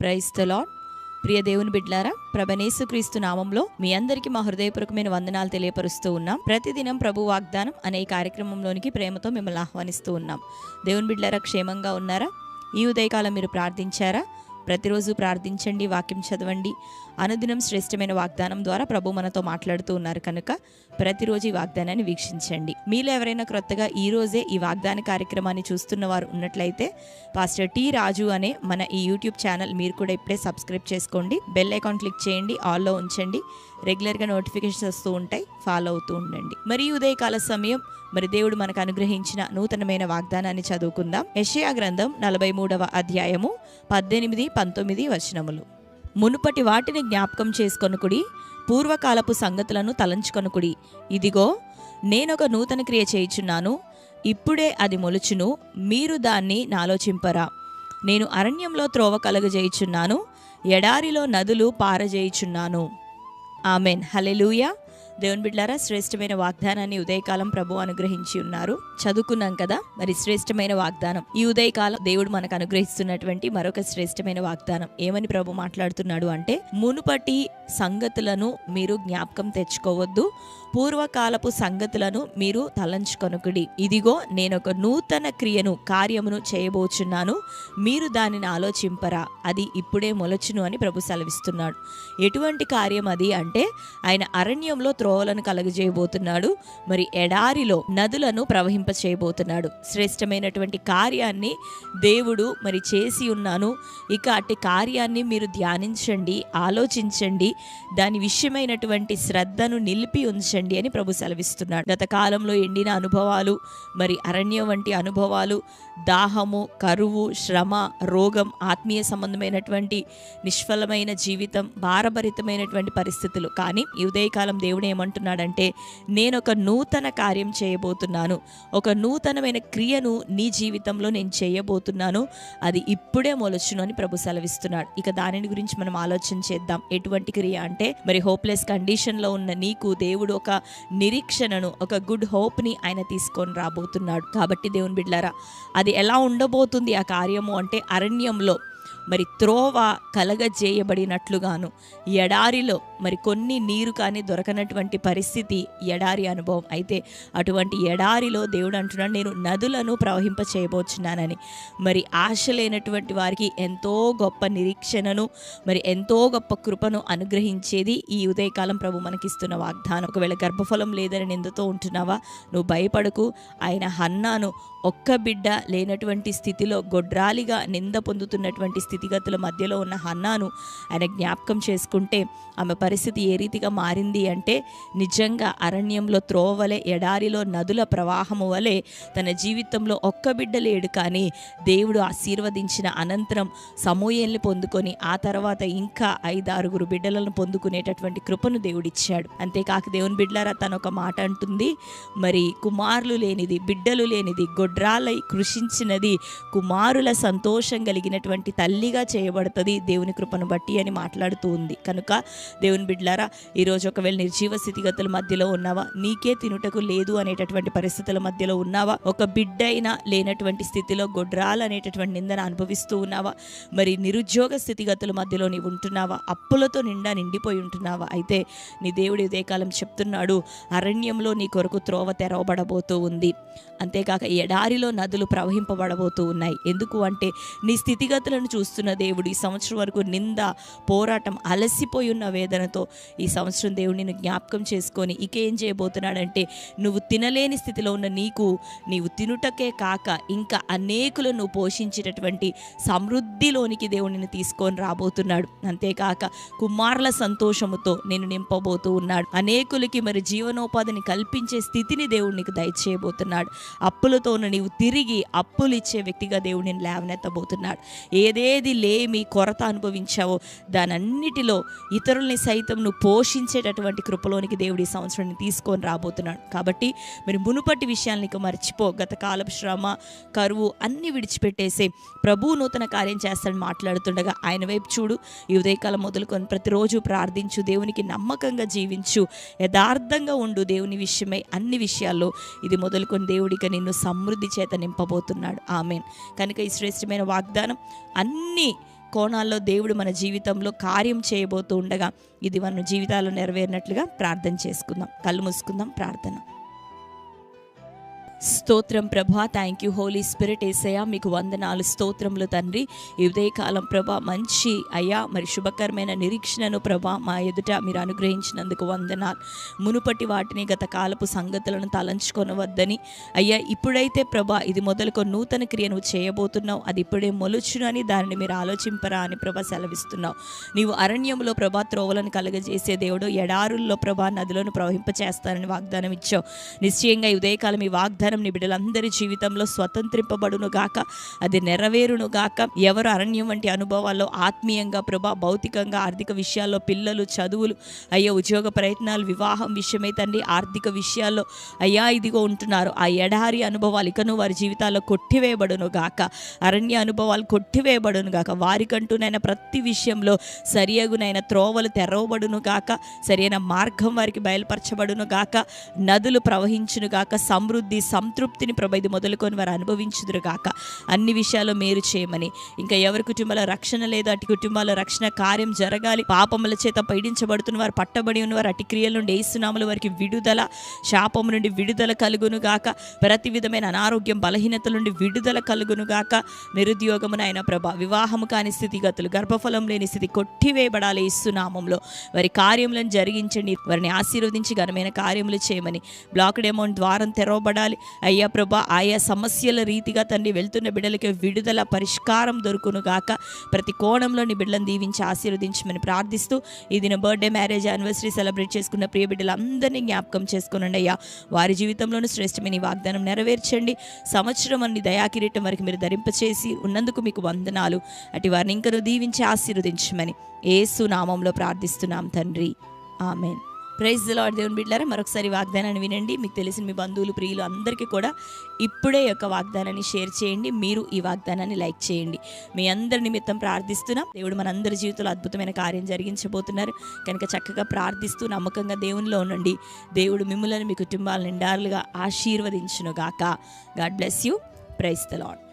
Praise the lord. ప్రియ దేవుని బిడ్డలారా, యేసుక్రీస్తు నామంలో మీ అందరికీ మా హృదయపూర్వకమైన వందనాలు తెలియపరుస్తూ ఉన్నాం. ప్రతిదినం ప్రభు వాగ్దానం అనే కార్యక్రమంలోనికి ప్రేమతో మిమ్మల్ని ఆహ్వానిస్తూ ఉన్నాం. దేవుని బిడ్డలారా, క్షేమంగా ఉన్నారా? ఈ ఉదయకాలం మీరు ప్రార్థించారా? ప్రతిరోజు ప్రార్థించండి, వాక్యం చదవండి. అనుదినం శ్రేష్టమైన వాగ్దానం ద్వారా ప్రభు మనతో మాట్లాడుతూ ఉన్నారు కనుక ప్రతిరోజు ఈ వాగ్దానాన్ని వీక్షించండి. మీలో ఎవరైనా క్రొత్తగా ఈ రోజే ఈ వాగ్దాన కార్యక్రమాన్ని చూస్తున్న వారు ఉన్నట్లయితే పాస్టర్ టి రాజు అనే మన ఈ యూట్యూబ్ ఛానల్ మీరు కూడా ఇప్పుడే సబ్స్క్రైబ్ చేసుకోండి. బెల్ ఐకాన్ క్లిక్ చేయండి, ఆల్లో ఉంచండి. రెగ్యులర్గా నోటిఫికేషన్స్ వస్తూ ఉంటాయి, ఫాలో అవుతూ ఉండండి. మరి ఉదయకాల సమయం దేవుడు మనకు అనుగ్రహించిన నూతనమైన వాగ్దానాన్ని చదువుకుందాం. యెషయా గ్రంథం 43వ అధ్యాయము 18-19 వచనములు. మునుపటి వాటిని జ్ఞాపకం చేసుకొనుకుడి, పూర్వకాలపు సంగతులను తలంచుకొనుకుడి. ఇదిగో, నేనొక నూతన క్రియ చేయుచున్నాను, ఇప్పుడే అది మొలుచును, మీరు దాన్ని నాలోచింపరా. నేను అరణ్యంలో త్రోవ కలుగజేయుచున్నాను, ఎడారిలో నదులు పారజేయుచున్నాను. ఆమెన్. హల్లెలూయా. దేవుని బిడ్డలారా, శ్రేష్టమైన వాగ్దానాన్ని ఉదయకాలం ప్రభు అనుగ్రహించి ఉన్నారు. చదువుకున్నాం కదా, మరి శ్రేష్టమైన వాగ్దానం ఈ ఉదయకాలం దేవుడు మనకు అనుగ్రహిస్తున్నటువంటి మరొక శ్రేష్టమైన వాగ్దానం. ఏమని ప్రభు మాట్లాడుతున్నాడు అంటే, మునుపటి సంగతులను మీరు జ్ఞాపకం తెచ్చుకోవద్దు, పూర్వకాలపు సంగతులను మీరు తలంచుకొనుకుడి. ఇదిగో, నేనొక నూతన కార్యమును చేయబోచున్నాను, మీరు దానిని ఆలోచింపరా. అది ఇప్పుడే మొలచును అని ప్రభు సెలవిస్తున్నాడు. ఎటువంటి కార్యం అది అంటే, ఆయన అరణ్యంలో త్రోవలను కలగజేయబోతున్నాడు, మరి ఎడారిలో నదులను ప్రవహింప చేయబోతున్నాడు. శ్రేష్టమైనటువంటి కార్యాన్ని దేవుడు మరి చేసి ఉన్నాను. ఇక అట్టి కార్యాన్ని మీరు ధ్యానించండి, ఆలోచించండి, దాని విషయమైనటువంటి శ్రద్ధను నిలిపి ఉంచండి అని ప్రభు సెలవిస్తున్నాడు. గత కాలంలో ఎండిన అనుభవాలు, మరి అరణ్యం వంటి అనుభవాలు, దాహము, కరువు, శ్రమ, రోగం, ఆత్మీయ సంబంధమైనటువంటి నిష్ఫలమైన జీవితం, భారభరితమైనటువంటి పరిస్థితులు. కానీ ఈ ఉదయకాలం దేవుడు ఏమంటున్నాడంటే, నేను ఒక నూతన కార్యం చేయబోతున్నాను, ఒక నూతనమైన క్రియను నీ జీవితంలో నేను చేయబోతున్నాను, అది ఇప్పుడే మొలచును అని ప్రభు సెలవిస్తున్నాడు. ఇక దానిని గురించి మనం ఆలోచన చేద్దాం. ఎటువంటి క్రియ అంటే, మరి హోప్లెస్ కండిషన్లో ఉన్న నీకు దేవుడు ఒక నిరీక్షణను, ఒక గుడ్ హోప్ని ఆయన తీసుకొని రాబోతున్నాడు. కాబట్టి దేవుని బిడ్డలారా, అది ఎలా ఉండబోతుంది ఆ కార్యము అంటే, అరణ్యంలో మరి త్రోవ కలగజేయబడినట్లుగాను, ఎడారిలో మరి కొన్ని నీరు కానీ దొరకనటువంటి పరిస్థితి ఎడారి అనుభవం. అయితే అటువంటి ఎడారిలో దేవుడు అంటున్నాడు, నేను నదులను ప్రవహింప చేయబోచున్నానని. మరి ఆశ లేనటువంటి వారికి ఎంతో గొప్ప నిరీక్షణను, మరి ఎంతో గొప్ప కృపను అనుగ్రహించేది ఈ ఉదయకాలం ప్రభు మనకిస్తున్న వాగ్దానం. ఒకవేళ గర్భఫలం లేదని నిందతో ఉంటున్నావా, నువ్వు భయపడకు. ఆయన హన్నాను ఒక్క బిడ్డ లేనటువంటి స్థితిలో, గొడ్రాలిగా నింద పొందుతున్నటువంటి స్థితిగతుల మధ్యలో ఉన్న హన్నాను ఆయన జ్ఞాపకం చేసుకుంటే ఆమె పరిస్థితి ఏ రీతిగా మారింది అంటే, నిజంగా అరణ్యంలో త్రోవ వలె, ఎడారిలో నదుల ప్రవాహము వలె తన జీవితంలో ఒక్క బిడ్డ లేడు, కానీ దేవుడు ఆశీర్వదించిన అనంతరం సమూయేల్ని పొందుకొని ఆ తర్వాత ఇంకా 5-6 బిడ్డలను పొందుకునేటటువంటి కృపను దేవుడిచ్చాడు. అంతేకాక దేవుని బిడ్డలారా, తన ఒక మాట అంటుంది, మరి కుమారులు లేనిది, బిడ్డలు లేనిది, గొడ్రాలై కృషించినది కుమారుల సంతోషం కలిగినటువంటి తల్లిగా చేయబడుతుంది దేవుని కృపను బట్టి అని మాట్లాడుతూ ఉంది. కనుక దేవుని బిడ్డలారా, ఈరోజు ఒకవేళ నిర్జీవ స్థితిగతుల మధ్యలో ఉన్నావా, నీకే తినుటకు లేదు అనేటటువంటి పరిస్థితుల మధ్యలో ఉన్నావా, ఒక బిడ్డ అయినా లేనటువంటి స్థితిలో గొడ్రాలు అనేటటువంటి నిందన అనుభవిస్తూ ఉన్నావా, మరి నిరుద్యోగ స్థితిగతుల మధ్యలో నీవు ఉంటున్నావా, అప్పులతో నిండిపోయి ఉంటున్నావా, అయితే నీ దేవుడి ఉదయకాలం చెప్తున్నాడు, అరణ్యంలో నీ కొరకు త్రోవ తెరవబడబోతూ ఉంది. అంతేకాక ఎడారిలో నదులు ప్రవహింపబడబోతూ ఉన్నాయి. ఎందుకు అంటే, నీ స్థితిగతులను చూస్తున్న దేవుడు ఈ సంవత్సరం వరకు నింద, పోరాటం, అలసిపోయి ఉన్న వేదనతో ఈ సంవత్సరం దేవుడు నిన్ను జ్ఞాపకం చేసుకొని ఇక ఏం చేయబోతున్నాడంటే, నువ్వు తినలేని స్థితిలో ఉన్న నీవు తినుటకే కాక ఇంకా అనేకులను నువ్వు పోషించేటటువంటి సమృద్ధిలోనికి దేవుడు నిన్ను తీసుకొని రాబోతున్నాడు. అంతేకాక కుమారుల సంతోషముతో నేను నింపబోతూ ఉన్నాడు. అనేకులకి మరి జీవనోపాధిని కల్పించే స్థితిని దేవుడు నీకు దయచేయబోతున్నాడు. అప్పులతో నీవు తిరిగి అప్పులు ఇచ్చే వ్యక్తిగా దేవుడు నేను లేవనెత్తబోతున్నాడు. ఏదేది లేమి, కొరత అనుభవించావో దానన్నిటిలో ఇతరుల్ని సైతం నువ్వు పోషించేటటువంటి కృపలోనికి దేవుడు ఈ సంవత్సరాన్ని తీసుకొని రాబోతున్నాడు. కాబట్టి మరి మునుపటి విషయాలను ఇక మర్చిపో. గత కాలపు శ్రమ, కరువు అన్ని విడిచిపెట్టేసే ప్రభు నూతన కార్యం చేస్తాడని మాట్లాడుతుండగా ఆయన వైపు చూడు. ఈ ఉదయకాలం మొదలుకొని ప్రతిరోజు ప్రార్థించు, దేవునికి నమ్మకంగా జీవించు, యథార్థంగా ఉండు. దేవుని విషయమై అన్ని విషయాల్లో ఇది మొదలుకొని దేవుడిక నిన్ను సమృద్ధి చేత నింపబోతున్నాడు. ఆమెన్. కనుక ఈ శ్రేష్టమైన వాగ్దానం అన్ని కోణాల్లో దేవుడు మన జీవితంలో కార్యం చేయబోతూ ఉండగా ఇది మన జీవితాల్లో నెరవేరినట్లుగా ప్రార్థన చేసుకుందాం. కళ్ళు మూసుకుందాం. ప్రార్థన. స్తోత్రం ప్రభా, థ్యాంక్ యూ హోలీ స్పిరిట్. యేసయ్యా మీకు వందనాలు, స్తోత్రములు తండ్రి. ఈ ఉదయకాలం ప్రభా మంచి అయ్యా మరి శుభకరమైన నిరీక్షణను ప్రభా మా ఎదుట మీరు అనుగ్రహించినందుకు వందనాలు. మునుపటి వాటిని గత కాలపు సంగతులను తలంచుకొనవద్దని అయ్యా, ఇప్పుడైతే ప్రభా ఇది మొదలుకొని నూతన క్రియ నువ్వు చేయబోతున్నావు, అది ఇప్పుడే మొలుచునని దానిని మీరు ఆలోచింపరా అని ప్రభా సెలవిస్తున్నావు. నీవు అరణ్యంలో ప్రభా త్రోవలను కలగజేసే దేవుడు, ఎడారుల్లో ప్రభా నదులను ప్రవహింపచేస్తానని వాగ్దానం ఇచ్చావు. నిశ్చయంగా ఈ ఉదయకాలం ఈ వాగ్దానం నీ బిడ్డలందరి జీవితంలో స్వతంత్రింపబడును గాక, అది నెరవేరును గాక. ఎవరు అరణ్యం వంటి అనుభవాల్లో ఆత్మీయంగా ప్రభా, భౌతికంగా, ఆర్థిక విషయాల్లో, పిల్లలు చదువులు అయ్యా, ఉద్యోగ ప్రయత్నాలు, వివాహం విషయమై తండ్రి, ఆర్థిక విషయాల్లో అయ్యా ఇదిగో ఉంటున్నారు, ఆ ఎడారి అనుభవాలు ఇకను వారి జీవితాల్లో కొట్టివేయబడును గాక, అరణ్య అనుభవాలు కొట్టివేయబడును గాక. వారికంటూనైనా ప్రతి విషయంలో సరియగునైన త్రోవలు తెరవబడును గాక, సరైన మార్గం వారికి బయలుపరచబడును గాక, నదులు ప్రవహించును గాక, సమృద్ధి సంతృప్తిని ప్రభ ఇది మొదలుకొని వారు అనుభవించుదురు గాక. అన్ని విషయాల్లో మేలు చేయమని, ఇంకా ఎవరి కుటుంబాల రక్షణ లేదు అటు కుటుంబాల రక్షణ కార్యం జరగాలి. పాపముల చేత పీడించబడుతున్న వారు, పట్టబడి ఉన్నవారు, అటు క్రియల నుండి యేసునామములో వారికి విడుదల, శాపము నుండి విడుదల కలుగును గాక, ప్రతి విధమైన అనారోగ్యం బలహీనతల నుండి విడుదల కలుగును గాక. నిరుద్యోగమునైనా ప్రభ, వివాహము కాని స్థితిగతులు, గర్భఫలం లేని స్థితి కొట్టివేయబడాలి యేసునామములో. వారి కార్యములను జరిగించండి, వారిని ఆశీర్వదించి ఘనమైన కార్యములు చేయమని. బ్లాక్డ్ అమౌంట్ ద్వారం తెరవబడాలి అయ్యా ప్రభా. ఆయా సమస్యల రీతిగా తండ్రి వెళ్తున్న బిడ్డలకి విడుదల, పరిష్కారం దొరుకును గాక. ప్రతి కోణంలో నీ బిడ్డలను దీవించి ఆశీర్వదించమని ప్రార్థిస్తూ ఈ దిన బర్త్డే, మ్యారేజ్, యానివర్సరీ సెలబ్రేట్ చేసుకున్న ప్రియ బిడ్డలందరినీ జ్ఞాపకం చేసుకునండి అయ్యా. వారి జీవితంలోనూ శ్రేష్టమైన వాగ్దానం నెరవేర్చండి. సంవత్సరం అన్ని దయాకిరీటం వరకు మీరు ధరింపచేసి ఉన్నందుకు మీకు వందనాలు. అటు వారిని ఇంకనూ దీవించి ఆశీర్వదించమని యేసు నామంలో ప్రార్థిస్తున్నాం తండ్రి, ఆమెన్. Praise the lord. దేవుని బిడ్డలారా, మరొకసారి వాగ్దానాన్ని వినండి. మీకు తెలిసిన మీ బంధువులు, ప్రియులు అందరికీ కూడా ఇప్పుడే యొక్క వాగ్దానాన్ని షేర్ చేయండి. మీరు ఈ వాగ్దానాన్ని లైక్ చేయండి. మీ అందరి నిమిత్తం ప్రార్థిస్తున్నాం. దేవుడు మనందరి జీవితంలో అద్భుతమైన కార్యం జరిగించబోతున్నారు కనుక చక్కగా ప్రార్థిస్తూ నమ్మకంగా దేవునిలో ఉండండి. దేవుడు మిమ్మల్ని, మీ కుటుంబాలను నిండారులుగా ఆశీర్వదించును గాక. God bless you. Praise the lord.